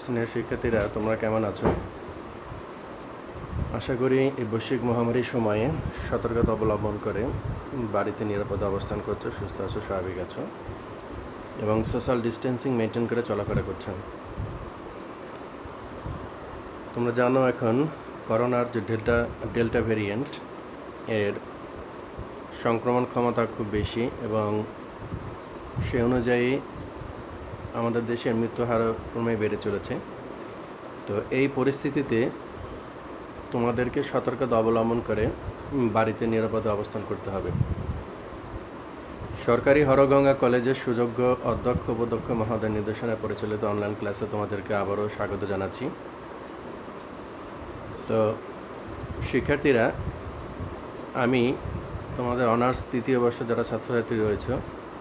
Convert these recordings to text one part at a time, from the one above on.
Senior শিক্ষার্থীরা তোমরা কেমন আছো? আশা করি এই বৈশ্বিক মহামারীর সময়ে সতর্কতা অবলম্বন করে বাড়িতে নিরাপদে অবস্থান করছো, সুস্থ আছো, স্বাভাবিক আছো এবং সোশ্যাল ডিস্টেন্সিং মেনটেন করে চলাফেরা করছো। তোমরা জানো এখন করোনার যে ডেল্টা ভেরিয়েন্ট এর সংক্রমণ ক্ষমতা খুব বেশি এবং সে অনুযায়ী আমাদের দেশের মৃত্যুর হারও ক্রমে বেড়ে চলেছে। তো এই পরিস্থিতিতে তোমাদেরকে সতর্কতা অবলম্বন করে বাড়িতে নিরাপদে অবস্থান করতে হবে। সরকারি হরগঙ্গা কলেজের সুযোগ্য অধ্যক্ষ উপাধ্যক্ষ মহোদয় নির্দেশনায় পরিচালিত অনলাইন ক্লাসে তোমাদেরকে আবারও স্বাগত জানাচ্ছি। তো শিক্ষার্থীরা, আমি তোমাদের অনার্স তৃতীয় বর্ষ যারা ছাত্রছাত্রী রয়েছে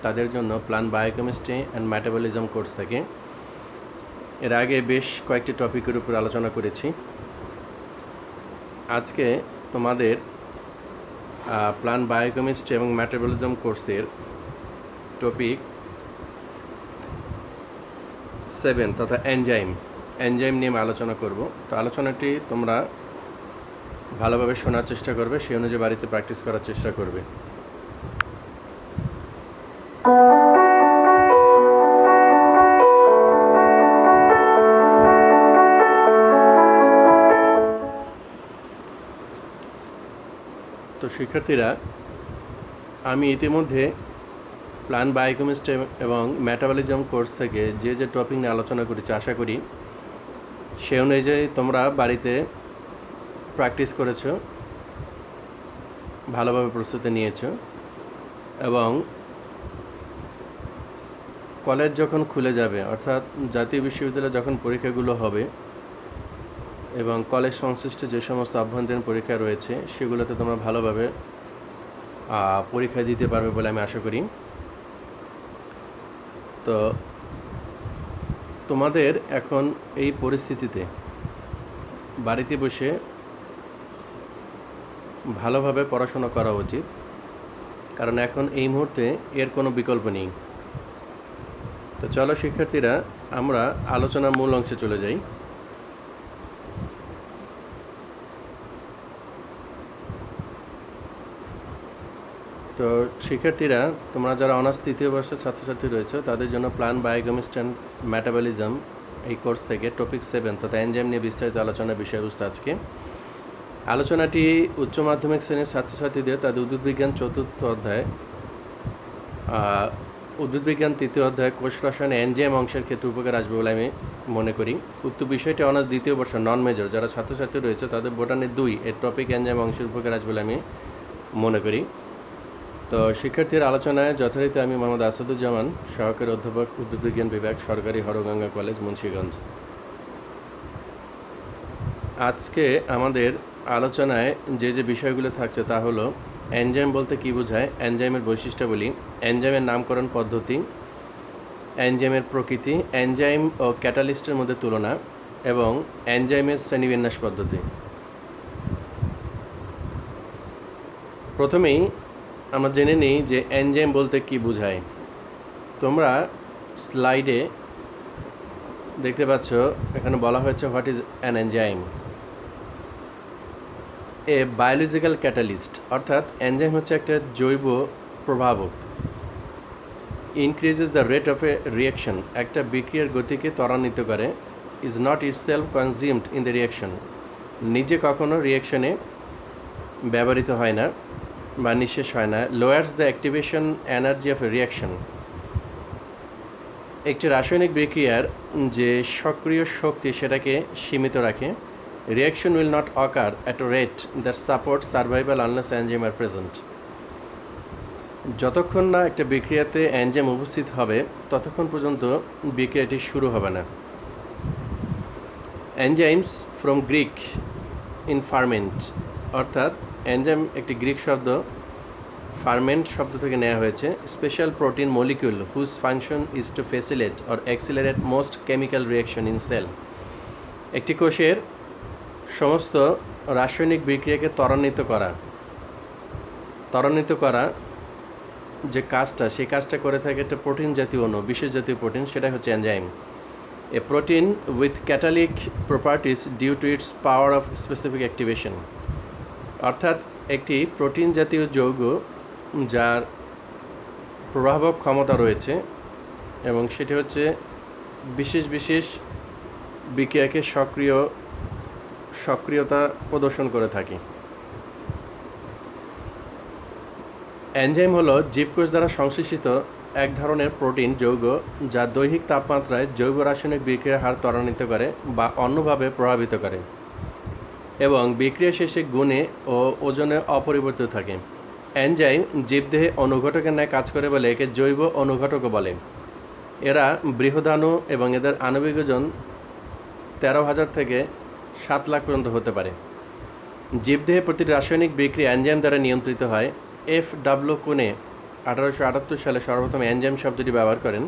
তাদের জন্য plan biochemistry and metabolism course থেকে এর আগে বেশ কয়েকটি টপিকের উপর আলোচনা করেছি। আজকে তোমাদের প্ল্যান বায়োকেমিস্ট্রি এবং মেটাবলিজম কোর্সের টপিক 7 তথা এনজাইম নিয়ে আলোচনা করব। তো আলোচনাটি তোমরা ভালোভাবে শোনার চেষ্টা করবে, সেই অনুযায়ী বাড়িতে প্র্যাকটিস করার চেষ্টা করবে। তো শিক্ষার্থীরা, আমি ইতিমধ্যে প্ল্যান বায়োকেমিস্ট্রি এবং মেটাবলিজম কোর্স থেকে যে টপিক নিয়ে আলোচনা করেছি, আশা করি সে অনুযায়ী তোমরা বাড়িতে প্র্যাকটিস করেছো, ভালোভাবে প্রস্তুতি নিয়েছো এবং কলেজ যখন খুলে যাবে, অর্থাৎ জাতীয় বিশ্ববিদ্যালয়ে যখন পরীক্ষাগুলো হবে এবং কলেজ সংশ্লিষ্ট যে সমস্ত অভ্যন্তরীণ পরীক্ষা রয়েছে সেগুলোতে তোমরা ভালোভাবে পরীক্ষা দিতে পারবে বলে আমি আশা করি। তো তোমাদের এখন এই পরিস্থিতিতে বাড়িতে বসে ভালোভাবে পড়াশোনা করা উচিত, কারণ এখন এই মুহূর্তে এর কোনো বিকল্প নেই। তো চলো শিক্ষার্থীরা, আমরা আলোচনার মূল অংশে চলে যাই। তো শিক্ষার্থীরা, তোমরা যারা অনার্স তৃতীয় বর্ষের ছাত্রছাত্রী রয়েছে তাদের জন্য প্ল্যান বায়োকেমিস্ট্রি অ্যান্ড মেটাবলিজম এই কোর্স থেকে টপিক 7 তথা এনজাইম নিয়ে বিস্তারিত আলোচনার বিষয়বস্তু আজকে। আলোচনাটি উচ্চ মাধ্যমিক শ্রেণীর ছাত্রছাত্রীদের তাদের উদ্ভিদবিজ্ঞান চতুর্থ অধ্যায়, উদ্ভিদবিজ্ঞান তৃতীয় অধ্যায় কোষ রসায়নে এনজাইম অংশের ক্ষেত্রে উপকার আসবে বলে আমি মনে করি। উক্ত বিষয়টি অনার্স দ্বিতীয় বর্ষ নন মেজর যারা ছাত্রছাত্রী রয়েছে তাদের বোটানি 2 এর টপিক এনজাইম অংশের উপকার আসবে বলে আমি মনে করি। তো শিক্ষার্থীর আলোচনায় যথারীতি আমি মোহাম্মদ আসাদুজ্জামান, সহকারী অধ্যাপক, উদ্ভিদবিজ্ঞান বিভাগ, সরকারি হরগঙ্গা কলেজ, মুন্সিগঞ্জ। আজকে আমাদের আলোচনায় যে বিষয়গুলো থাকছে তা হলো এনজাইম বলতে কী বোঝায়, এনজাইমের বৈশিষ্ট্যাবলী, এনজাইমের নামকরণ পদ্ধতি, এনজাইমের প্রকৃতি, এনজাইম ও ক্যাটালিস্টের মধ্যে তুলনা এবং এনজাইমের শ্রেণীবিন্যাস পদ্ধতি। প্রথমেই আমরা জেনে নিই যে এনজাইম বলতে কী বোঝায়। তোমরা স্লাইডে দেখতে পাচ্ছ, এখানে বলা হয়েছে what is an enzyme. A biological catalyst, অর্থাৎ এনজাইম হচ্ছে একটা জৈব প্রভাবক। Increases the rate of a reaction, একটা বিক্রিয়ার গতিকে ত্বরান্বিত করে। Is not itself consumed in the reaction, নিজে কখনো রিয়াকশনে ব্যবহৃত হয় না বা নিঃশেষ হয় না। Lowers the activation energy of a reaction, একটি রাসায়নিক বিক্রিয়ার যে সক্রিয় শক্তি সেটাকে সীমিত রাখে। Reaction will not occur at a rate that support survival unless enzyme are present, যতক্ষণ না একটা বিক্রিয়াতে এনজাইম উপস্থিত হবে ততক্ষণ পর্যন্ত বিক্রিয়াটি শুরু হবে না। Enzymes from Greek in ferment, অর্থাৎ এনজাইম একটি গ্রিক শব্দ, ফার্মেন্ট শব্দ থেকে নেওয়া হয়েছে। Special protein molecule whose function is to facilitate or accelerate most chemical reaction in cell, একটি কোষের সমস্ত রাসায়নিক বিক্রিয়াকে ত্বরান্বিত করা যে কাজটা সেই কাজটা করে থাকে একটা প্রোটিন জাতীয় অণু, বিশেষ জাতীয় প্রোটিন, সেটা হচ্ছে enzyme. A protein with catalytic properties due to its power of specific activation, অর্থাৎ একটি প্রোটিন জাতীয় যৌগ যার প্রভাবক ক্ষমতা রয়েছে এবং সেটি হচ্ছে বিশেষ বিশেষ বিক্রিয়াকে সক্রিয়তা প্রদর্শন করে থাকে। এনজাইম হলো জীবকোষ দ্বারা সংশ্লেষিত এক ধরনের প্রোটিন যৌগ যা দৈহিক তাপমাত্রায় জৈব রাসায়নিক বিক্রিয়ার হার ত্বরান্বিত করে বা অন্যভাবে প্রভাবিত করে এবং বিক্রিয়া শেষে গুণে ও ওজনে অপরিবর্তিত থাকে। এনজাইম জীবদেহে অনুঘটকের ন্যায় কাজ করে বলে একে জৈব অনুঘটকও বলে। এরা বৃহদাণু এবং এদের আণবিক ওজন 13,000 থেকে 7 লাখ পর্যন্ত হতে পারে। জীবদেহে প্রতিটি রাসায়নিক বিক্রিয়া এনজাইম দ্বারা নিয়ন্ত্রিত হয়। F.W. কুনে 1878 সালে সর্বপ্রথম এনজাইম শব্দটি ব্যবহার করেন।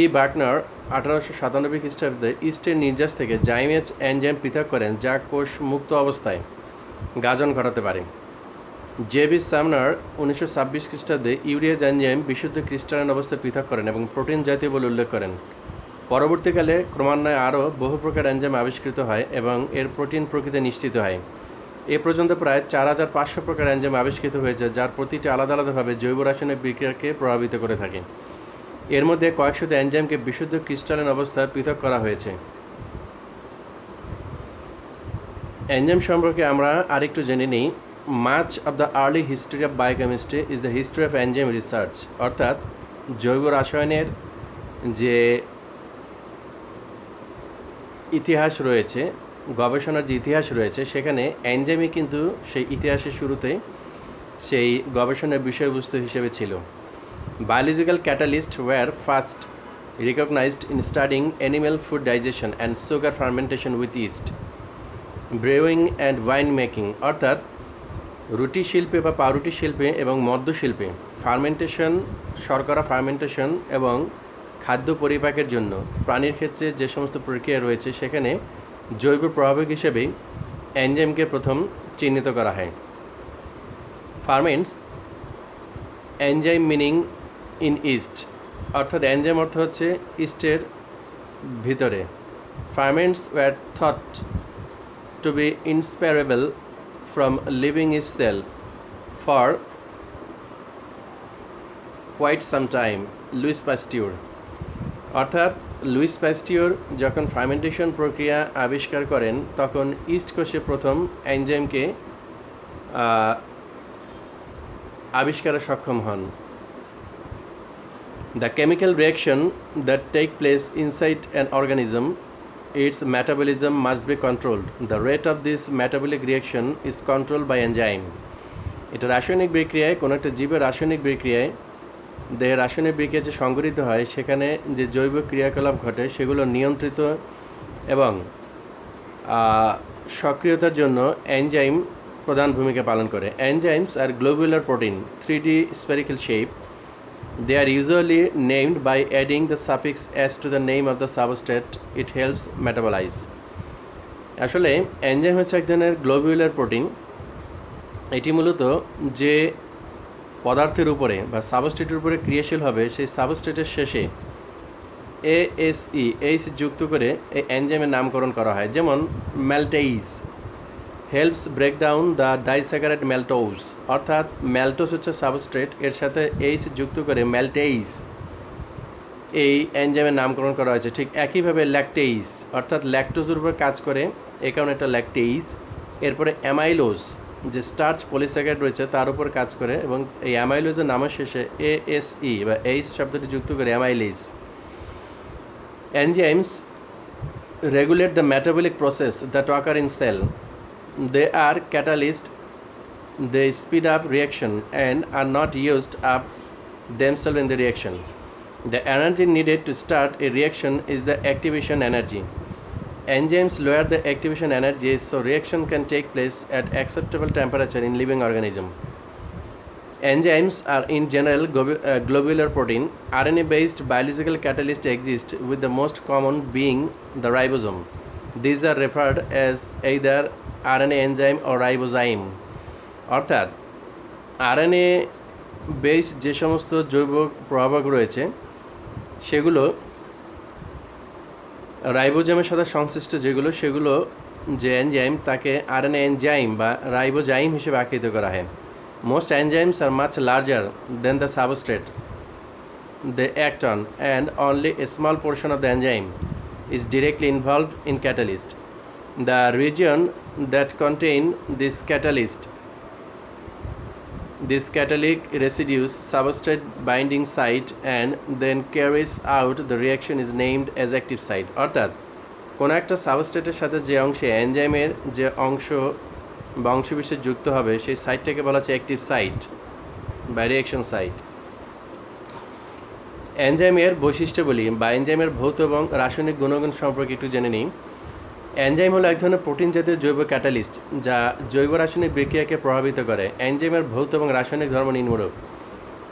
ই বার্কনার 1897 খ্রিস্টাব্দে ইস্টের নির্যাস থেকে জাইমেজ এনজাইম পৃথক করেন যা কোষ মুক্ত অবস্থায় গাজন ঘটাতে পারে। জে.বি. সামনার 1926 খ্রিস্টাব্দে ইউরিয়াজ এনজাইম বিশুদ্ধ ক্রিস্টালাইন অবস্থায় পৃথক করেন এবং প্রোটিন জাতীয় বলে উল্লেখ করেন। পরবর্তীকালে ক্রমান্বয়ে আরও বহু প্রকার এনজাইম আবিষ্কৃত হয় এবং এর প্রোটিন প্রকৃতি নিশ্চিত হয়। এ পর্যন্ত প্রায় 4,500 প্রকার এনজাইম আবিষ্কৃত হয়েছে যার প্রতিটি আলাদা আলাদাভাবে জৈব রাসায়নিক বিক্রিয়াকে প্রভাবিত করে থাকে। এর মধ্যে কয়েকশত এনজাইমকে বিশুদ্ধ ক্রিস্টালাইন অবস্থায় পৃথক করা হয়েছে। এনজাইম সম্পর্কে আমরা আরেকটু জেনে নিই। Much of the early history of biochemistry is the history of enzyme research, অর্থাৎ জৈব রসায়নের যে ইতিহাস রয়েছে, গবেষণার যে ইতিহাস রয়েছে, সেখানে এনজাইমই কিন্তু সেই ইতিহাসের শুরুতে সেই গবেষণার বিষয়বস্তু হিসেবে ছিল। Biological catalyst were first recognised in studying animal food digestion and sugar fermentation with yeast, brewing and wine making, অর্থাৎ রুটি শিল্পে বা পাউরুটি শিল্পে এবং মদ্য শিল্পে ফার্মেন্টেশন, শর্করা ফার্মেন্টেশন এবং খাদ্য পরিপাকের জন্য প্রাণীর ক্ষেত্রে যে সমস্ত প্রক্রিয়া রয়েছে সেখানে জৈব প্রভাবক হিসেবেই এনজাইমকে প্রথম চিহ্নিত করা হয়। Ferments enzyme meaning in yeast, অর্থাৎ এনজাইম অর্থ হচ্ছে ইস্টের ভিতরে। Ferments were thought to be inseparable from living is cell for quite some time, Louis Pasteur, অর্থাৎ লুইস পাস্টিউর যখন ফার্মেন্টেশন প্রক্রিয়া আবিষ্কার করেন তখন ইস্ট কোষে প্রথম এনজাইমকে আবিষ্কারে সক্ষম হন। The chemical reaction that take place inside an organism, its metabolism must be controlled. The rate of this metabolic reaction is controlled by enzyme. এটা রাসায়নিক বিক্রিয়ায়, কোনো একটা জীবের রাসায়নিক বিক্রিয়ায়, দেহের রাসায়নিক বিক্রিয়া যে সংঘটিত হয় সেখানে যে জৈব ক্রিয়াকলাপ ঘটে সেগুলো নিয়ন্ত্রিত এবং সক্রিয়তার জন্য এনজাইম প্রধান ভূমিকা পালন করে। Enzymes are globular protein 3D spherical shape. They are usually named by adding the suffix s to the name of the substrate it helps metabolize. আসলে এনজাইম হচ্ছে এক ধরনের গ্লোবুলার প্রোটিন। এটি মূলত যে পদার্থের উপরে বা সাবস্ট্রেটের উপরে ক্রিয়াশীল হবে সেই সাবস্ট্রেটের শেষে এইচ যুক্ত করে এই এনজাইমের নামকরণ করা হয়। যেমন maltase helps break down the disaccharide maltose, অর্থাৎ ম্যালটোজ হচ্ছে সাবস্ট্রেট, এর সাথে এইচ যুক্ত করে ম্যালটেইজ এই এনজাইমের নামকরণ করা হয়েছে। ঠিক একইভাবে ল্যাকটেইজ অর্থাৎ ল্যাকটোজের উপর কাজ করে, এই কারণে এটা ল্যাকটেইজ। এরপরে অ্যামাইলোজ যে স্টার্চ পলিস্যাকারাইড রয়েছে তার উপর কাজ করে এবং এই অ্যামাইলোজের নামের শেষে ASE বা এইচ শব্দটি যুক্ত করে amylase. Enzymes regulate the metabolic process that occur in cell. They are catalysts, they speed up reaction and are not used up themselves in the reaction. The energy needed to start a reaction is the activation energy. Enzymes lower the activation energy so reaction can take place at acceptable temperature in living organism. Enzymes are in general globular protein. RNA-based biological catalysts exist, with the most common being the ribosome. These are referred as either RNA enzyme or ribozyme. অর্থাৎ RNA base যে সমস্ত জৈব প্রভাবক রয়েছে সেগুলো রাইবোজোমের সাথে সংশ্লিষ্ট সেগুলো যে এনজাইম তাকে আরএনএ এনজাইম বা রাইবোজাইম হিসেবে আখ্যায়িত করা হয়। Most enzymes R much larger then the substrate they act on, and only a small portion of the enzyme is directly involved in catalyst. The region that contain this catalytic residues substrate binding site and then carries out the reaction is named as active site. অর্থাৎ কোনো একটা সাবস্ট্রেটের সাথে যে অংশে এনজাইমের যে অংশ বা অংশবিশেষ যুক্ত হবে সেই সাইটটাকে বলা হচ্ছে অ্যাক্টিভ সাইট বা রিঅ্যাকশন সাইট। এনজাইমের বৈশিষ্ট্যাবলী বা এনজাইমের ভৌত এবং রাসায়নিক গুণগুণ সম্পর্কে একটু জেনে নিই। এনজাইম হলো এক ধরনের প্রোটিন জাতীয় জৈব ক্যাটালিস্ট যা জৈব রাসায়নিক বিক্রিয়াকে প্রভাবিত করে। এনজাইমের ভৌত এবং রাসায়নিক ধর্ম নিম্নরূপ।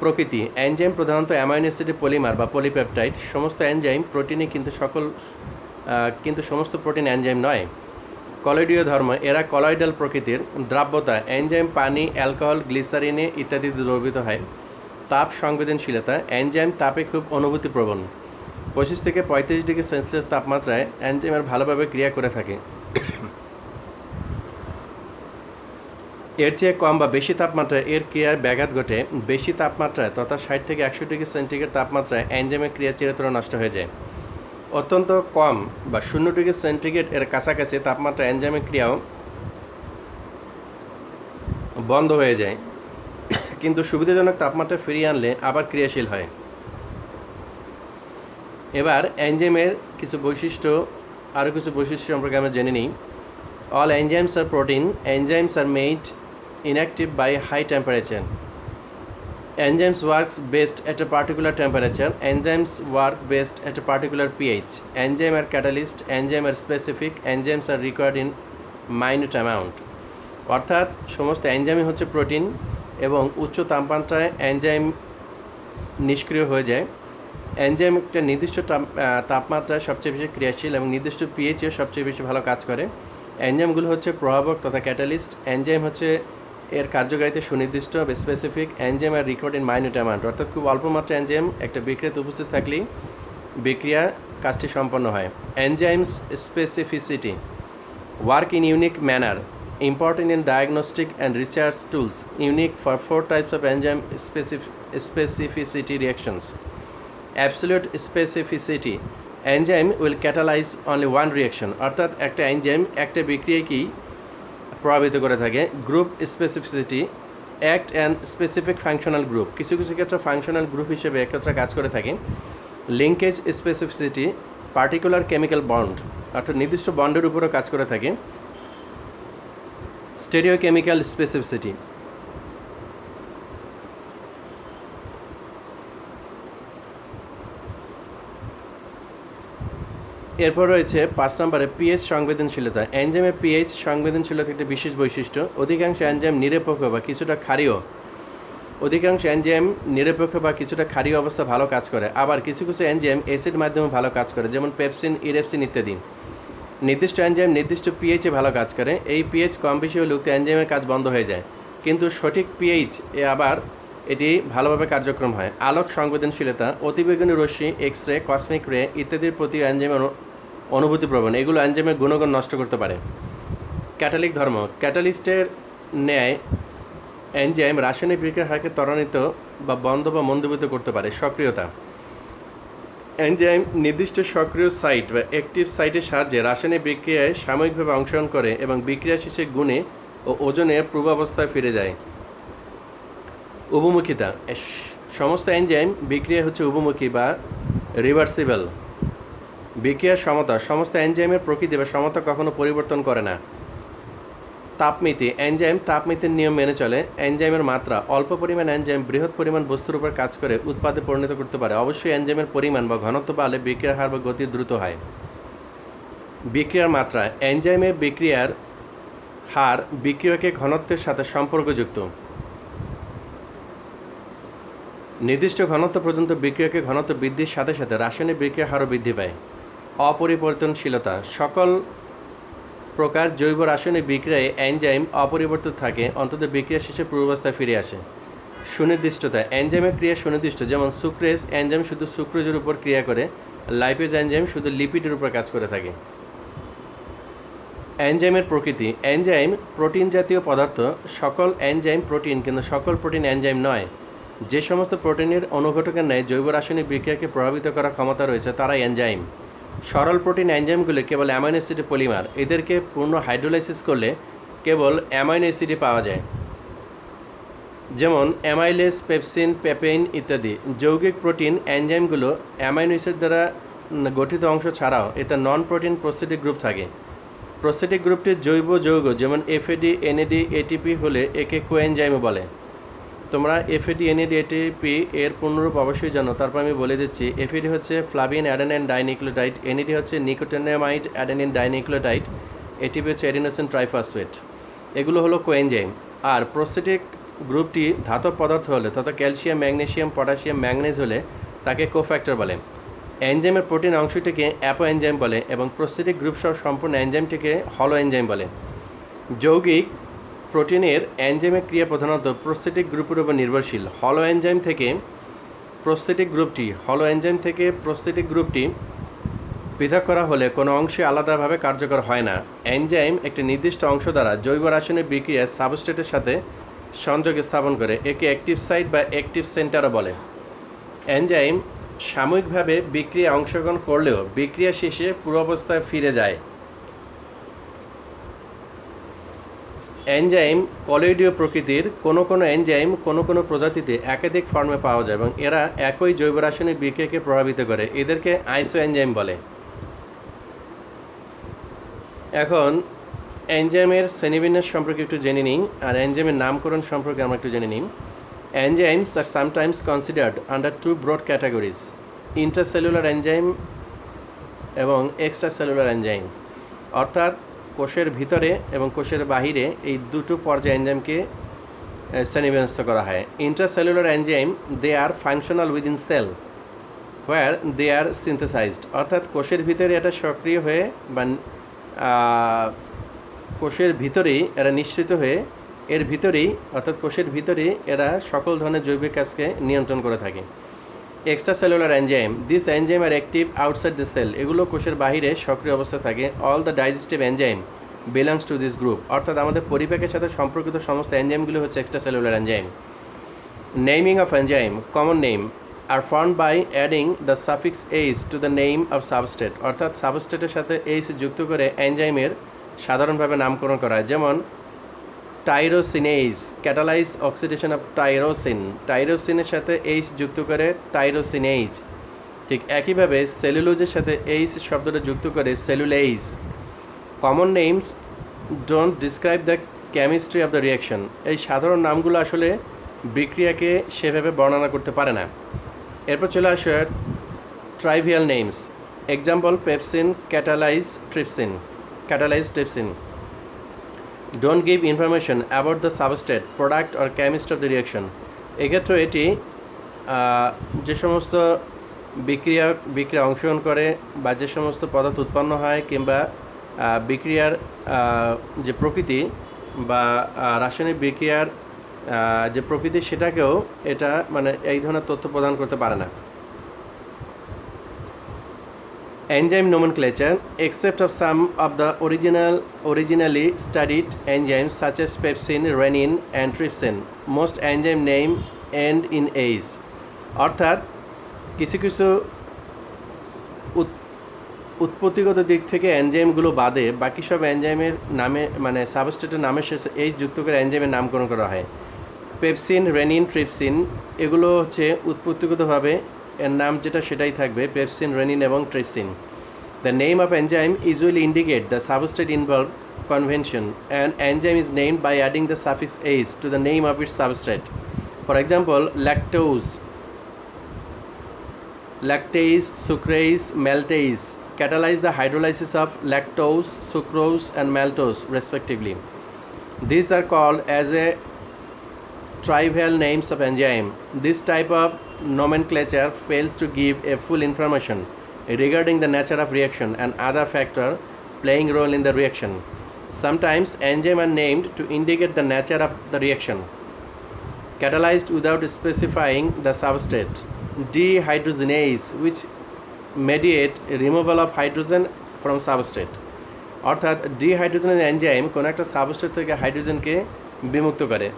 প্রকৃতি: এনজাইম প্রধানত অ্যামাইনো অ্যাসিডের পলিমার বা পলিপেপটাইড। সমস্ত এনজাইম প্রোটিনে কিন্তু সমস্ত প্রোটিন এনজাইম নয়। কলয়েডীয় ধর্ম: এরা কলয়েডাল প্রকৃতির। দ্রাব্যতা: এনজাইম পানি, অ্যালকোহল, গ্লিসারিনে ইত্যাদিতে দ্রবীভূত হয়। তাপ সংবেদনশীলতা: এনজাইম তাপে খুব অনুভূতিপ্রবণ। 25 থেকে 35 ডিগ্রি সেলসিয়াস তাপমাত্রায় এনজাইমের ভালোভাবে ক্রিয়া করে থাকে। এর চেয়ে কম বা বেশি তাপমাত্রায় এর ক্রিয়ার ব্যাঘাত ঘটে। বেশি তাপমাত্রায় তথা 60 থেকে 100 ডিগ্রি সেন্টিগ্রেড তাপমাত্রায় এনজাইমের ক্রিয়া চিরতরে নষ্ট হয়ে যায়। অত্যন্ত কম বা 0 ডিগ্রি সেন্টিগ্রেড এর কাছাকাছি তাপমাত্রা এনজাইমের ক্রিয়াও বন্ধ হয়ে যায়, কিন্তু সুবিধাজনক তাপমাত্রা ফিরিয়ে আনলে আবার ক্রিয়াশীল হয়। এবার এনজাইমের আরও কিছু বৈশিষ্ট্য সম্পর্কে আমরা জেনে নিই। All enzymes are protein. Enzymes are made inactive by high temperature. Enzymes works best at a particular temperature. Enzymes work best at a particular pH. Enzyme are catalyst. Enzyme are specific. Enzymes are required in minute amount. অর্থাৎ সমস্ত এনজাইমই হচ্ছে protein এবং উচ্চ তাপমাত্রায় enzyme নিষ্ক্রিয় হয়ে যায়। Enzyme একটা নির্দিষ্ট তাপমাত্রায় সবচেয়ে বেশি ক্রিয়াশীল এবং নির্দিষ্ট পিএইচেও সবচেয়ে বেশি ভালো কাজ করে। এনজাইমগুলো হচ্ছে প্রভাবক তথা ক্যাটালিস্ট। এনজাইম হচ্ছে এর কার্যকারিতা সুনির্দিষ্ট বা specific. Enzyme are record in minute amount, অর্থাৎ খুব অল্প মাত্রা এনজাইম একটা বিক্রিয়াতে উপস্থিত থাকলেই বিক্রিয়া কাজটি সম্পন্ন হয়। Enzymes specificity: work in unique manner, important in diagnostic and research tools, unique for 4 types of enzyme specificity reactions. Absolute specificity: enzyme will catalyse only one reaction, অর্থাৎ একটা এনজাইম একটা বিক্রিয়াকেই প্রভাবিত করে থাকে। Group specificity: act and specific functional group, কিছু কিছু ক্ষেত্রে functional group হিসেবে একত্রে কাজ করে থাকে। Linkage specificity: particular chemical bond, অর্থাৎ নির্দিষ্ট বন্ডের উপরও কাজ করে থাকে। স্টেরিওকেমিক্যাল স্পেসিফিসিটি: এরপর রয়েছে 5 নম্বরে পিএইচ সংবেদনশীলতা। এনজাইমের পিএইচ সংবেদনশীলতা একটি বিশেষ বৈশিষ্ট্য। অধিকাংশ এনজাইম নিরপেক্ষ বা কিছুটা ক্ষারীয় অবস্থা ভালো কাজ করে, আবার কিছু কিছু এনজাইম অ্যাসিড মাধ্যমে ভালো কাজ করে, যেমন পেপসিন, ইরেপসিন ইত্যাদি। নির্দিষ্ট এনজাইম নির্দিষ্ট পিএইচে ভালো কাজ করে। এই পিএইচ কম বেশি হলে উক্ত এনজাইমের কাজ বন্ধ হয়ে যায়, কিন্তু সঠিক পিএইচ আবার এটি ভালোভাবে কার্যক্রম হয়। আলোক সংবেদনশীলতা: অতিবেগুনি রশ্মি, এক্স রে, কসমিক রে ইত্যাদির প্রতি এনজাইমের অনুভূতিপ্রবণ, এগুলো এনজাইমের গুণগুণ নষ্ট করতে পারে। ক্যাটালিক ধর্ম: ক্যাটালিস্টের ন্যায় এনজাইম রাসায়নিক বিক্রিয়ার হারকে ত্বরান্বিত বা বন্ধ বা মন্দীভূত করতে পারে। সক্রিয়তা: এনজাইম নির্দিষ্ট সক্রিয় সাইট বা অ্যাক্টিভ সাইটের সাহায্যে রাসায়নিক বিক্রিয়ায় সাময়িকভাবে অংশগ্রহণ করে এবং বিক্রিয়া শেষে গুণে ও ওজনে পূর্বাবস্থায় ফিরে যায়। উভমুখিতা: সমস্ত এনজাইম বিক্রিয়া হচ্ছে উভমুখী বা রিভার্সিবল। বিক্রিয়ার সমতা: সমস্ত এনজাইমের প্রকৃতি বা সমতা কখনো পরিবর্তন করে না। তাপমিতি: এনজাইম তাপমিতির নিয়ম মেনে চলে। এনজাইমের মাত্রা: অল্প পরিমাণ এনজাইম বৃহৎ পরিমাণ বস্তুর উপর কাজ করে উৎপাদে পরিণত করতে পারে। অবশ্যই এনজাইমের পরিমাণ বা ঘনত্ব বাড়লে বিক্রিয়ার হার বা গতি দ্রুত হয়। বিক্রিয়ার মাত্রা: এনজাইমে বিক্রিয়ার হার বিক্রিয়কের ঘনত্বের সাথে সম্পর্কযুক্ত। নির্দিষ্ট ঘনত্ব পর্যন্ত বিক্রিয়কের ঘনত্ব বৃদ্ধির সাথে সাথে রাসায়নিক বিক্রিয়ার হারও বৃদ্ধি পায়। অপরিবর্তনশীলতা: সকল প্রকার জৈব রাসায়নিক বিক্রিয়ায় এনজাইম অপরিবর্তিত থাকে, অন্তত বিক্রিয়া শেষে পূর্বাবস্থায় ফিরে আসে। সুনির্দিষ্টতা, এনজাইমের ক্রিয়া সুনির্দিষ্ট, যেমন সুক্রেজ এনজাইম শুধু সুক্রোজের উপর ক্রিয়া করে, লাইপেজ এনজাইম শুধু লিপিডের উপর কাজ করে থাকে। এনজাইমের প্রকৃতি, এনজাইম প্রোটিন জাতীয় পদার্থ। সকল এনজাইম প্রোটিন, কিন্তু সকল প্রোটিন এনজাইম নয়। যে সমস্ত প্রোটিনের অনুঘটকের ন্যায় জৈব রাসায়নিক বিক্রিয়াকে প্রভাবিত করার ক্ষমতা রয়েছে তারাই এনজাইম। সরল প্রোটিন এনজাইমগুলো কেবল অ্যামাইনো অ্যাসিডের পলিমার, এদেরকে পূর্ণ হাইড্রোলাইসিস করলে কেবল অ্যামাইনো অ্যাসিডই পাওয়া যায়, যেমন অ্যামাইলেজ, পেপসিন, পেপেইন ইত্যাদি। যৌগিক প্রোটিন এনজাইমগুলো অ্যামাইনো অ্যাসিড দ্বারা গঠিত অংশ ছাড়াও এতে নন প্রোটিন প্রোস্টেটিক গ্রুপ থাকে। প্রোস্টেটিক গ্রুপটির জৈব যৌগ যেমন এফএডি, এনএডি, এটিপি হলে একে কোএনজাইমও বলে। তোমরা এফএডি, এনএডি, এটিপি এর পূর্ণরূপ অবশ্যই জানো, তারপর আমি বলে দিচ্ছি। এফএডি হচ্ছে ফ্লাভিন অ্যাডেনাইন ডাইনিউক্লিওটাইড, এনএডি হচ্ছে নিকোটিনামাইড অ্যাডেনিন ডাইনিউক্লিওটাইড, এটিপি হচ্ছে এডিনোসিন ট্রাইফসফেট। এগুলো হলো কোএনজাইম। আর প্রোস্টেটিক গ্রুপটি ধাতব পদার্থ হলে, তথা ক্যালসিয়াম, ম্যাগনেসিয়াম, পটাশিয়াম, ম্যাঙ্গানিজ হলে তাকে কোফ্যাক্টর বলে। এনজাইমের প্রোটিন অংশটিকে অ্যাপো এনজাইম বলে এবং প্রোস্টেটিক গ্রুপ সহ সম্পূর্ণ এনজাইমটিকে হলো এনজাইম বলে। যৌগিক প্রোটিনের এনজাইমের ক্রিয়া প্রধানত প্রোস্টেটিক গ্রুপের উপর নির্ভরশীল। হলো এনজাইম থেকে প্রোস্টেটিক গ্রুপটি পৃথক করা হলে কোনো অংশে আলাদাভাবে কার্যকর হয় না। এনজাইম একটি নির্দিষ্ট অংশ দ্বারা জৈব রাসায়নিক বিক্রিয়ায় সাবস্ট্রেটের সাথে সংযোগ স্থাপন করে, একে অ্যাক্টিভ সাইট বা অ্যাক্টিভ সেন্টারও বলে। এনজাইম সাময়িকভাবে বিক্রিয়া অংশগ্রহণ করলেও বিক্রিয়া শেষে পূর্বাবস্থায় ফিরে যায়। এনজাইম কলয়েডীয় প্রকৃতির। কোনো এনজাইম কোনো প্রজাতিতে একাধিক ফর্মে পাওয়া যায় এবং এরা একই জৈব রাসায়নিক বিক্রিয়াকে প্রভাবিত করে, এদেরকে আইসো এনজাইম বলে। এখন এনজাইমের শ্রেণীবিন্যাস সম্পর্কে একটু জেনে নিই, আর এনজাইমের নামকরণ সম্পর্কে আমরা একটু জেনে নিই। Enzymes are sometimes considered under two broad categories: intracellular enzyme এবং extracellular enzyme। অর্থাৎ কোষের ভিতরে এবং কোষের বাহিরে এই দুটো পর্যায়ে এনজাইমকে শ্রেণীবিন্যস্ত করা হয়। ইন্ট্রাসেলুলার এনজাইম দে আর ফাংশনাল উইদিন সেল হোয়ার দে আর সিনথেসাইজড। অর্থাৎ কোষের ভিতরে এটা সক্রিয় হয়ে বা কোষের ভিতরেই এরা নিঃসৃত হয়ে এর ভিতরেই অর্থাৎ কোষের ভিতরেই এরা সকল ধরনের জৈবিক কাজকে নিয়ন্ত্রণ করে থাকে। Extra cellular enzyme, this enzyme are active outside the cell. এগুলো কোষের বাহিরে সক্রিয় অবস্থা থাকে। All the digestive enzyme belongs to this group. অর্থাৎ আমাদের পরিপাকের সাথে সম্পর্কিত সমস্ত এনজাইমগুলো হচ্ছে extra cellular enzyme. Naming of enzyme, common name are form by adding the suffix ase to the name of substrate. অর্থাৎ সাবস্ট্রেটের সাথে এইচ যুক্ত করে এনজাইমের সাধারণভাবে নামকরণ করা হয়, যেমন tyrosinase, catalyse oxidation of tyrosine. টাইরোসিনের সাথে এইচ যুক্ত করে টাইরোসিনেজ। ঠিক একইভাবে সেলুলোজের সাথে এইচ শব্দটা যুক্ত করে cellulase. Common names don't describe the chemistry of the reaction. এই সাধারণ নামগুলো আসলে বিক্রিয়াকে সেভাবে বর্ণনা করতে পারে না। এরপর চলে আসে ট্রাইভিয়াল names. Example pepsin, catalyse trypsin. Don't give information about the substrate, product or chemist of the reaction. এক্ষেত্রে এটি যে সমস্ত বিক্রিয়া অংশগ্রহণ করে বা যে সমস্ত পদার্থ উৎপন্ন হয় কিংবা বিক্রিয়ার যে প্রকৃতি বা রাসায়নিক বিক্রিয়ার যে প্রকৃতি সেটাকেও এটা মানে এই ধরনের তথ্য প্রদান করতে পারে না। Enzyme nomenclature, except of some of the originally studied enzymes such as pepsin, renin and trypsin, most enzyme name end in ase। অর্থাৎ কিছু উৎপত্তিগত দিক থেকে এনজাইমগুলো বাদে বাকি সব এনজাইমের নামে মানে সাবস্ট্রেটের নামের শেষে এইচ যুক্ত করে এনজাইমের নামকরণ করা হয়। পেপসিন, রেনিন, ট্রিপসিন এগুলো হচ্ছে উৎপত্তিগতভাবে এর নাম যেটা সেটাই থাকবে, পেপসিন, রেনিন এবং trypsin. The name of enzyme usually indicate the substrate involve convention. An enzyme is named by adding the suffix ase to the name of its substrate. For example, lactase, sucrase, maltase catalyze the hydrolysis of lactose, sucrose and maltose respectively. These are called as a trivial names of enzyme. This type of nomenclature fails to give a full information regarding the nature of reaction and other factor playing role in the reaction. Sometimes enzymes are named to indicate the nature of the reaction. catalyzed without specifying the substrate. Dehydrogenase, which mediate removal of hydrogen from substrate. অর্থাৎ dehydrogenase enzyme কোনো একটা substrate থেকে হাইড্রোজেনকে বিমুক্ত করে।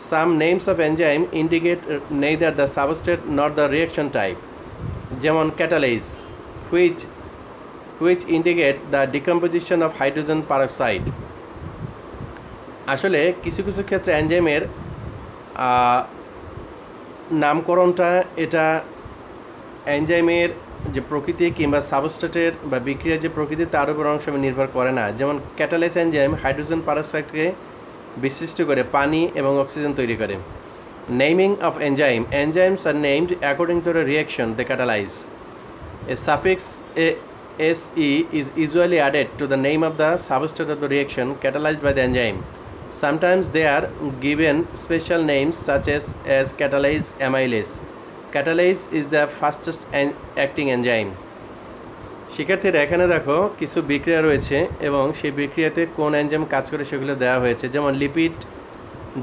Some names of enzyme indicate neither the substrate not the reaction type, যেমন catalase which indicate the decomposition of hydrogen peroxide. আসলে কিছু কিছু ক্ষেত্রে এনজাইমের নামকরণটা এটা এনজাইমের যে প্রকৃতি কিংবা সাবস্ট্রেটের বা বিক্রিয়ার যে প্রকৃতি তার উপর অনেক সময় নির্ভর করে না। যেমন ক্যাটালাইজ এনজাইম হাইড্রোজেন পারক্সাইডকে বিশিষ্ট করে পানি এবং অক্সিজেন তৈরি করে। Naming of enzymes are named according to the reaction they catalyse. A suffix SE is usually added to the name of the substrate of the reaction catalyzed by the enzyme. Sometimes they are given special names such as catalase amylase. Catalase is the fastest acting enzyme. শিক্ষার্থীরা এখানে দেখো কিছু বিক্রিয়া রয়েছে এবং সেই বিক্রিয়াতে কোন enzyme কাজ করে সেগুলো দেওয়া হয়েছে। যেমন লিপিড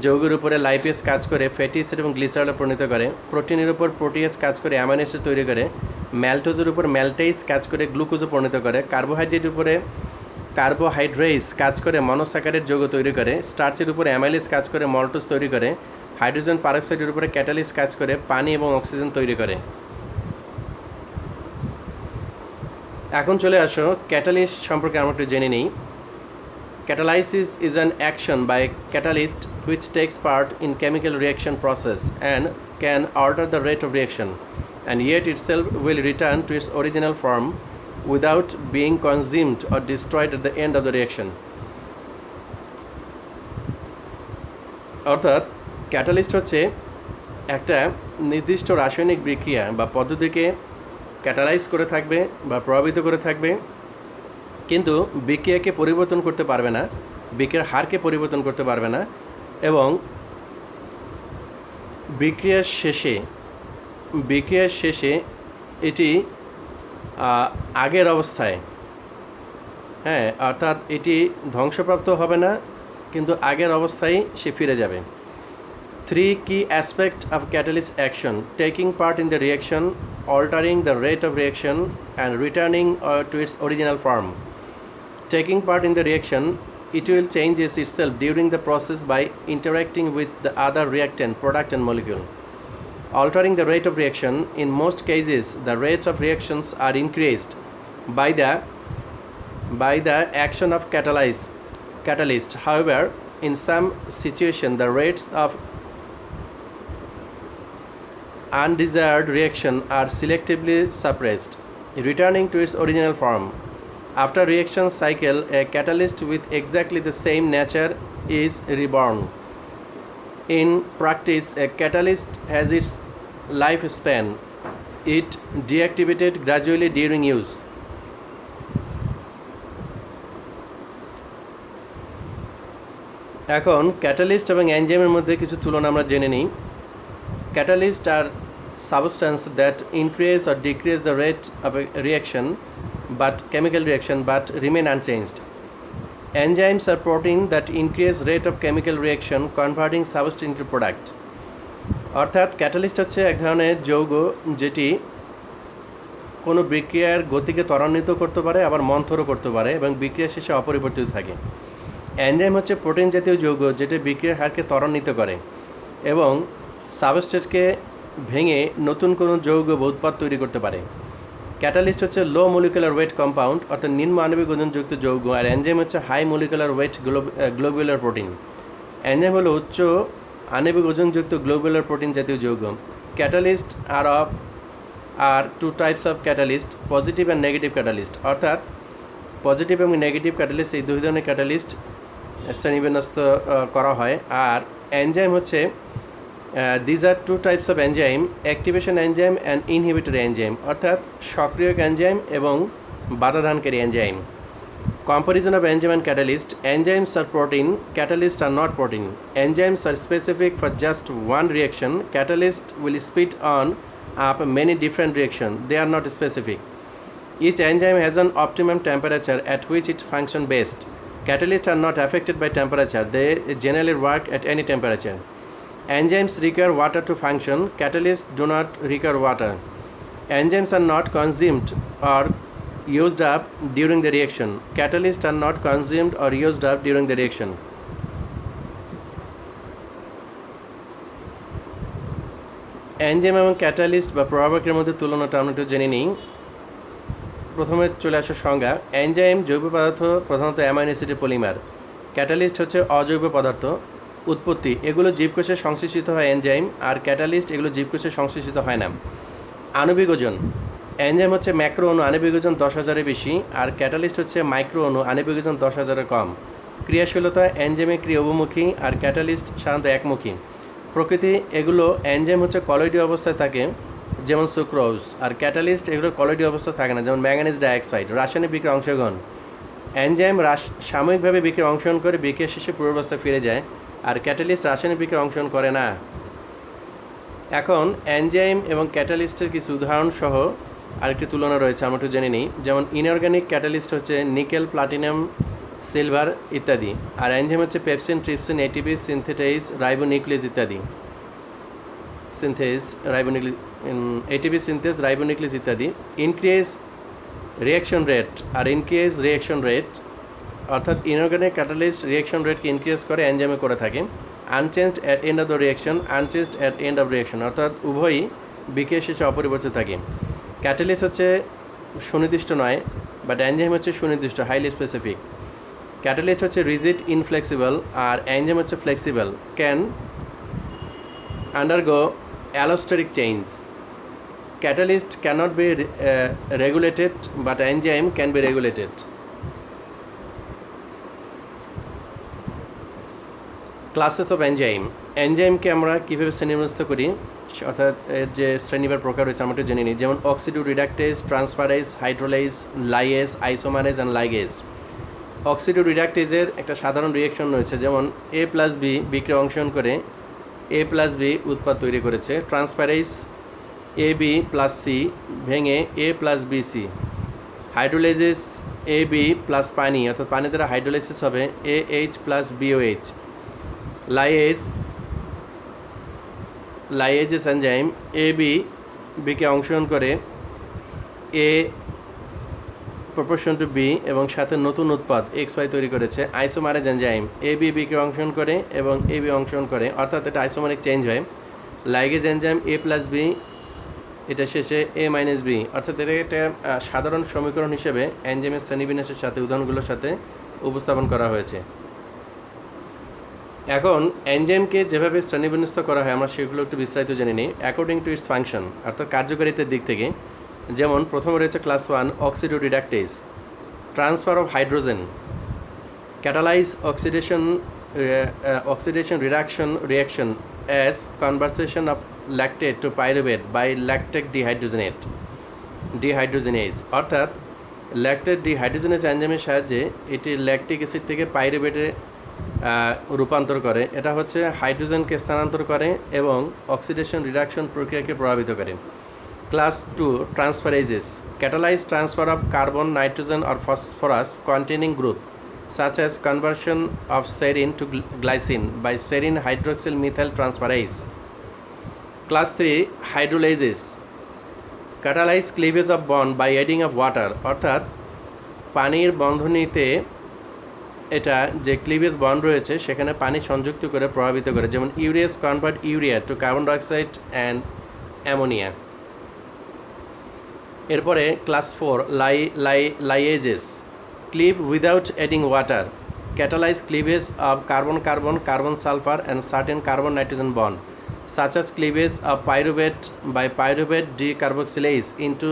যৌগের উপরে লাইপেজ কাজ করে ফ্যাটি অ্যাসিড এবং গ্লিসারলে পরিণত করে। প্রোটিনের উপর প্রোটিয়েজ কাজ করে অ্যামাইনো অ্যাসিড তৈরি করে। ম্যালটোজের উপর ম্যালটেইজ কাজ করে গ্লুকোজে পরিণত করে। কার্বোহাইড্রেটের উপরে কার্বোহাইড্রেস কাজ করে মনোস্যাকারাইড যৌগ তৈরি করে। স্টার্চের উপরে অ্যামাইলেজ কাজ করে মল্টোজ তৈরি করে। হাইড্রোজেন পারক্সাইডের উপরে ক্যাটালিস কাজ করে পানি এবং অক্সিজেন তৈরি করে। এখন চলে আসো ক্যাটালিস্ট সম্পর্কে আমরা একটু জেনে নিই। Catalysis is an action by catalyst which takes part in chemical reaction process and can alter the rate of reaction, and yet itself will return to its original form without being consumed or destroyed at the end of the reaction. অর্থাৎ catalyst হচ্ছে একটা নির্দিষ্ট রাসায়নিক বিক্রিয়া বা পদ্ধতিকে catalyse করে থাকবে বা প্রভাবিত করে থাকবে, কিন্তু বিক্রিয়াকে পরিবর্তন করতে পারবে না, বিক্রিয়ার হারকে পরিবর্তন করতে পারবে না এবং বিক্রিয়ার শেষে এটি আগের অবস্থায়, অর্থাৎ এটি ধ্বংসপ্রাপ্ত হবে না কিন্তু আগের অবস্থায় সে ফিরে যাবে। 3 key aspects of catalyst action: taking part in the reaction, altering the rate of reaction, and returning to its original form. Taking part in the reaction, it will changes itself during the process by interacting with the other reactant, product and molecule. Altering the rate of reaction, in most cases the rates of reactions are increased by the action of catalyst. However, in some situation the rates of undesired reaction are selectively suppressed, returning to its original form. After reaction cycle, a catalyst with exactly the same nature is reborn. In practice, a catalyst has its lifespan. It deactivated gradually during use. এখন catalyst এবং এনজাইমের মধ্যে কিছু তুলনা আমরা জেনে নিই। Catalysts are substances that increase or decrease the rate of a reaction, chemical reaction, but remain unchanged. Enzymes are proteins that increase rate of chemical reaction, converting substance into product. অর্থাৎ catalyst হচ্ছে এক ধরনের যৌগ যেটি কোনো বিক্রিয়ার গতিকে ত্বরান্বিত করতে পারে আবার মন্থরও করতে পারে এবং বিক্রিয়া শেষে অপরিবর্তিত থাকে। এনজাইম হচ্ছে প্রোটিন জাতীয় যৌগ যেটি বিক্রিয়ার হারকে ত্বরান্বিত করে এবং সাবস্ট্রেটকে ভেঙে নতুন কোনো যৌগ বা উৎপাদ তৈরি করতে পারে। ক্যাটালিস্ট হচ্ছে লো মলিকুলার ওয়েট কম্পাউন্ড অর্থাৎ নিম্ন আণবিক ওজনযুক্ত যৌগ, আর এনজাইম হচ্ছে high molecular weight globular protein. Enzyme হলো উচ্চ আণবিক ওজনযুক্ত গ্লোবুলার প্রোটিন জাতীয় যৌগ। Catalyst are 2 types of catalyst, positive and negative catalyst. অর্থাৎ পজিটিভ এবং নেগেটিভ ক্যাটালিস্ট এই দুই ধরনের ক্যাটালিস্ট শ্রেণীবিন্যস্ত করা হয়। আর এনজাইম হচ্ছে these are 2 types of enzyme: activation enzyme and inhibitory enzyme, অর্থাৎ সক্রিয়ক এনজাইম এবং বাধাদানকারী enzyme. Comparison of enzyme and catalyst: enzymes are protein, catalysts are not protein. Enzymes are specific for just one reaction, catalyst will speed on up many different reactions, they are not specific. Each enzyme has an optimum temperature at which it functions best. Catalysts are not affected by temperature, they generally work at any temperature. Enzymes require water to function. Catalysts do not require water. Enzymes are not consumed or used up during the reaction. Catalysts are not consumed or used up during the reaction. Enzyme এবং catalyst বা প্রভাবকের মধ্যে তুলনাটা আমরা একটু জেনে নিই। প্রথমে চলে আসে সংজ্ঞা। এনজাইম জৈব পদার্থ, প্রধানত অ্যামাইনো অ্যাসিডের পলিমার। ক্যাটালিস্ট হচ্ছে অজৈব পদার্থ। উৎপত্তি, এগুলো জীবকোষে সংশ্লেষিত হয় এনজাইম, আর ক্যাটালিস্ট এগুলো জীবকোষে সংশ্লেষিত হয় না। আণবিক ওজন, এনজাইম হচ্ছে ম্যাক্রো অণু, আণবিক ওজন 10,000-এর বেশি, আর ক্যাটালিস্ট হচ্ছে মাইক্রো অণু, আণবিক ওজন 10,000-এর কম। ক্রিয়াশীলতা, এনজাইমের ক্রিয়া উভমুখী আর ক্যাটালিস্ট সাধারণত একমুখী। প্রকৃতি, এগুলো এনজাইম হচ্ছে কলয়েডীয় অবস্থায় থাকে যেমন সুক্রোজ, আর ক্যাটালিস্ট এগুলো কলয়েডীয় অবস্থায় থাকে না যেমন ম্যাঙ্গানিজ ডাইঅক্সাইড। রাসায়নিক বিক্রিয়া অংশগ্রহণ, এনজাইম সাময়িকভাবে বিক্রিয়া অংশগ্রহণ করে বিক্রিয়া শেষে পূর্বাবস্থায় ফিরে যায়, আর ক্যাটালিস্ট রাসায়নিক বিক্রিয়া অংশগ্রহণ করে না। এখন এনজাইম এবং ক্যাটালিস্টের কিছু উদাহরণ সহ আরেকটি তুলনা রয়েছে, আমরা একটু জেনে নিই। যেমন ইনঅর্গানিক ক্যাটালিস্ট হচ্ছে নিকেল, প্লাটিনাম, সিলভার ইত্যাদি, আর এনজাইম হচ্ছে পেপসিন, ট্রিপসিন, এটিপি, সিনথেটাইজ, রাইবোনিউক্লিয়েজ ইত্যাদি। এটিপি সিনথেজ, রাইবোনিউক্লিয়েজ ইত্যাদি। ইনক্রিজ রিয়াকশন রেট আর ইনক্রিজ রিয়াকশন রেট, অর্থাৎ ইনঅর্গানিক ক্যাটালিস্ট রিয়াকশন রেটকে ইনক্রিজ করে, এনজাইমে করে থাকে। Unchanged at end of the reaction, unchanged at end of reaction, অর্থাৎ উভয়ই বিক্রিয়া শেষে অপরিবর্তিত থাকে। ক্যাটালিস্ট হচ্ছে সুনির্দিষ্ট নয়, বাট এনজাইম হচ্ছে সুনির্দিষ্ট, হাইলি স্পেসিফিক। ক্যাটালিস্ট হচ্ছে রিজিড, ইনফ্লেক্সিবল, আর এনজাইম হচ্ছে flexible, can undergo allosteric change. Catalyst cannot be regulated, but enzyme can be regulated. Classes of enzyme. এনজাইমকে আমরা কীভাবে শ্রেণীবিন্যস্ত করি, অর্থাৎ এর যে শ্রেণীবার প্রকার রয়েছে আমরা একটু জেনে নিই। যেমন oxidoreductase, transferase, hydrolase, lyase, isomerase and ligase. অক্সিডো রিডাক্টেজের একটা সাধারণ রিয়াকশন রয়েছে, যেমন A প্লাস বি বিক্রিয়া অংশগ্রহণ করে A প্লাস বি উৎপাদ তৈরি করেছে। ট্রান্সফারেজ, AB প্লাস সি ভেঙে A plus B C. Hydrolysis, AB plus পানি, অর্থাৎ পানি দ্বারা হাইড্রোলাইসিস হবে AH plus BOH। Lyases enzyme, AB বিকে অংশগ্রহণ করে A প্রপোর্শন টু B এবং সাথে নতুন উৎপাদ XY তৈরি করেছে। আইসোমারেজ এনজাইম, AB বিকে অংশগ্রহণ করে এবং AB অংশগ্রহণ করে, অর্থাৎ এটা আইসোমারিক চেঞ্জ হয়। Ligase enzyme, A plus B, এটা শেষে A মাইনাস বি, অর্থাৎ এটা একটা সাধারণ সমীকরণ হিসেবে এনজাইমের শ্রেণীবিন্যাসের সাথে উদাহরণগুলোর সাথে উপস্থাপন করা হয়েছে। এখন এনজাইমকে যেভাবে শ্রেণীবিন্যস্ত করা হয় আমরা সেগুলো একটু বিস্তারিত জেনে নিই অ্যাকর্ডিং টু ইটস ফাংশন, অর্থাৎ কার্যকারিতার দিক থেকে। যেমন প্রথমে রয়েছে class 1 oxidoreductase, transfer of hydrogen, catalyse oxidation reduction reaction as conversion of lactate to pyruvate by lactic dehydrogenase, অর্থাৎ ল্যাকটেট ডিহাইড্রোজেনেজ এনজাইমের সাহায্যে এটি ল্যাকটিক অ্যাসিড থেকে পাইরুভেটে রূপান্তর করে। এটা হচ্ছে হাইড্রোজেনকে স্থানান্তর করে এবং অক্সিডেশন রিডাকশন প্রক্রিয়াকে প্রভাবিত করে। Class 2 ট্রান্সফারেজেস, catalyze transfer of carbon, nitrogen or phosphorus containing group such as conversion of serine to glycine by serine hydroxyl methyl transferase. Class 3 hydrolysis, catalyze cleavage of bond by adding of water, অর্থাৎ পানির বন্ধনীতে এটা যে cleavage bond রয়েছে সেখানে পানি সংযুক্ত করে প্রভাবিত করে। যেমন urease convert urea to carbon dioxide and ammonia. এরপরে class 4 lyases, cleave without adding water, catalyze cleavage of carbon sulfur and certain carbon nitrogen bond such as cleavage of pyruvate by pyruvate decarboxylase into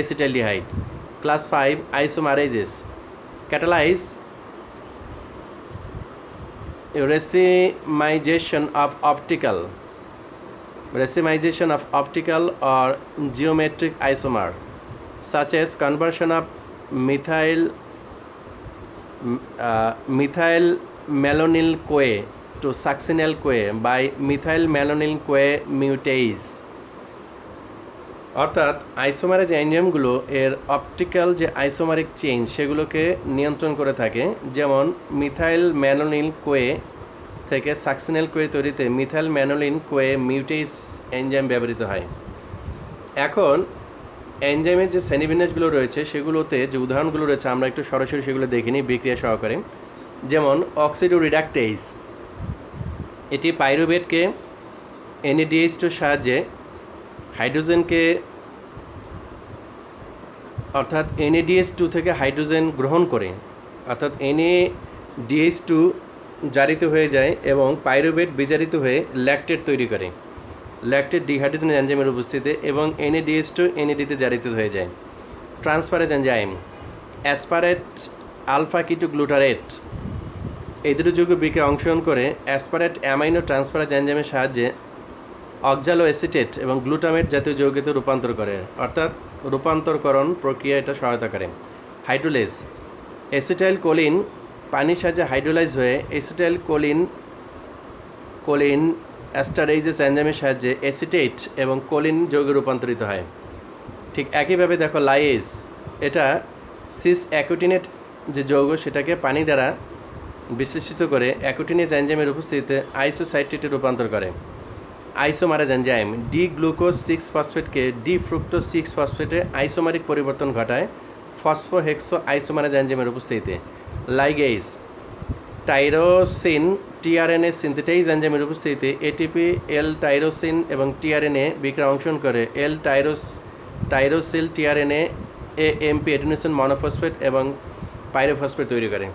acetaldehyde. Class 5 isomerases, catalyze racemization of optical or geometric isomer such as conversion of methyl malonyl CoA to succinyl CoA by methyl malonyl CoA mutase, অর্থাৎ isomerase এনজাইমগুলো এর optical যে আইসোমারিক change সেগুলোকে নিয়ন্ত্রণ করে থাকে। যেমন methyl ম্যানোনিল Koi থেকে succinyl Koi তৈরিতে মিথাইল ম্যানোলিন কোয়ে মিউটেস এনজাইম ব্যবহৃত হয়। এখন এনজাইমের যে শ্রেণীবিন্যাসগুলো রয়েছে সেগুলোতে যে উদাহরণগুলো রয়েছে আমরা একটু সরাসরি সেগুলো দেখে নিই বিক্রিয়া সহকারে। যেমন অক্সিডো রিডাকটেজ, এটি পাইরুভেটকে NADH2 সাহায্যে হাইড্রোজেনকে অর্থাৎ NADH2 থেকে হাইড্রোজেন গ্রহণ করে অর্থাৎ NADH2 জারিত হয়ে যায় এবং পাইরুভেট বিজারিত হয়ে ল্যাকটেট তৈরি করে ল্যাকটেট ডিহাইড্রোজেন এনজাইমের উপস্থিতিতে এবং NADH2 NAD তে জারিত হয়ে যায়। ট্রান্সফারেজ এনজাইম অ্যাসপারেট আলফা কিটো গ্লুটারেট, এই দুটো যৌগ বিক্রিয়া অংশগ্রহণ করে অ্যাসপারেট অ্যামাইনো ট্রান্সফারেজ এনজাইমের সাহায্যে অক্সালো অ্যাসিটেট এবং গ্লুটামেট জাতীয় যৌগেতে রূপান্তর করে অর্থাৎ রূপান্তরকরণ প্রক্রিয়া এটা সহায়তা করে। হাইড্রোলেজ অ্যাসিটাইল কোলিন পানির সাহায্যে হাইড্রোলাইজ হয়ে অ্যাসিটাইল কোলিন অ্যাস্টারেইজেস এনজাইমের সাহায্যে অ্যাসিটেট এবং কোলিন যৌগে রূপান্তরিত হয়। ঠিক একইভাবে দেখো লাইয়েজ, এটা সিস অ্যাকুটিনেট যে যৌগ সেটাকে পানি দ্বারা বিশ্লেষিত করে অ্যাকুটিনেজ এনজাইমের উপস্থিতিতে আইসোসাইট্রেটে রূপান্তর করে। আইসোমারেজ এনজাইম ডি গ্লুকোজ 6 ফসফেটকে ডি ফ্রুক্টোজ 6 ফসফেটে আইসোমারিক পরিবর্তন ঘটায় ফসফোহেক্সো আইসোমারেজ এনজাইমের উপস্থিতিতে। লাইগেজ টাইরোসিন টিআরএনএ সিনথেটাইজ এনজাইমের উপস্থিতিতে এটিপি এল টাইরোসিন এবং টিআরএনএ বিক্রিয়া অংশগ্রহণ করে এল টাইরোসিল টিআরএনএ এএমপি এডিনোসিন মনোফসফেট এবং পাইরোফসফেট তৈরি করে।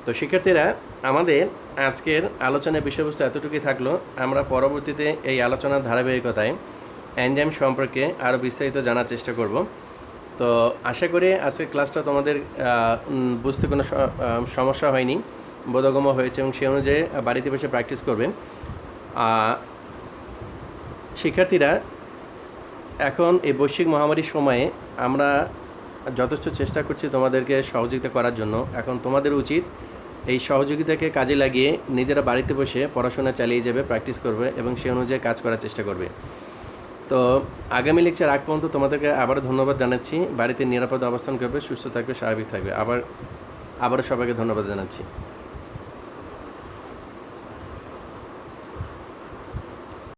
তো শিক্ষার্থীরা, আমাদের আজকের আলোচনার বিষয়বস্তু এতটুকুই থাকলো। আমরা পরবর্তীতে এই আলোচনার ধারাবাহিকতায় এনজাইম সম্পর্কে আরও বিস্তারিত জানার চেষ্টা করব। তো আশা করি আজকের ক্লাসটা তোমাদের বুঝতে কোনো সমস্যা হয়নি, বোধগম্য হয়েছে এবং সেই অনুযায়ী বাড়িতে বসে প্র্যাকটিস করবে। শিক্ষার্থীরা, এখন এই বৈশ্বিক মহামারীর সময়ে আমরা যথেষ্ট চেষ্টা করছি তোমাদেরকে সহযোগিতা করার জন্য। এখন তোমাদের উচিত এই সহযোগিতাকে কাজে লাগিয়ে নিজেরা বাড়িতে বসে পড়াশোনা চালিয়ে যাবে, প্র্যাকটিস করবে এবং সেই অনুযায়ী কাজ করার চেষ্টা করবে। তো আগামী লেকচার আগ পর্যন্ত তোমাদেরকে আবারও ধন্যবাদ জানাচ্ছি। বাড়িতে নিরাপদ অবস্থান করবে, সুস্থ থাকবে, স্বাভাবিক থাকবে। আবারও সবাইকে ধন্যবাদ জানাচ্ছি।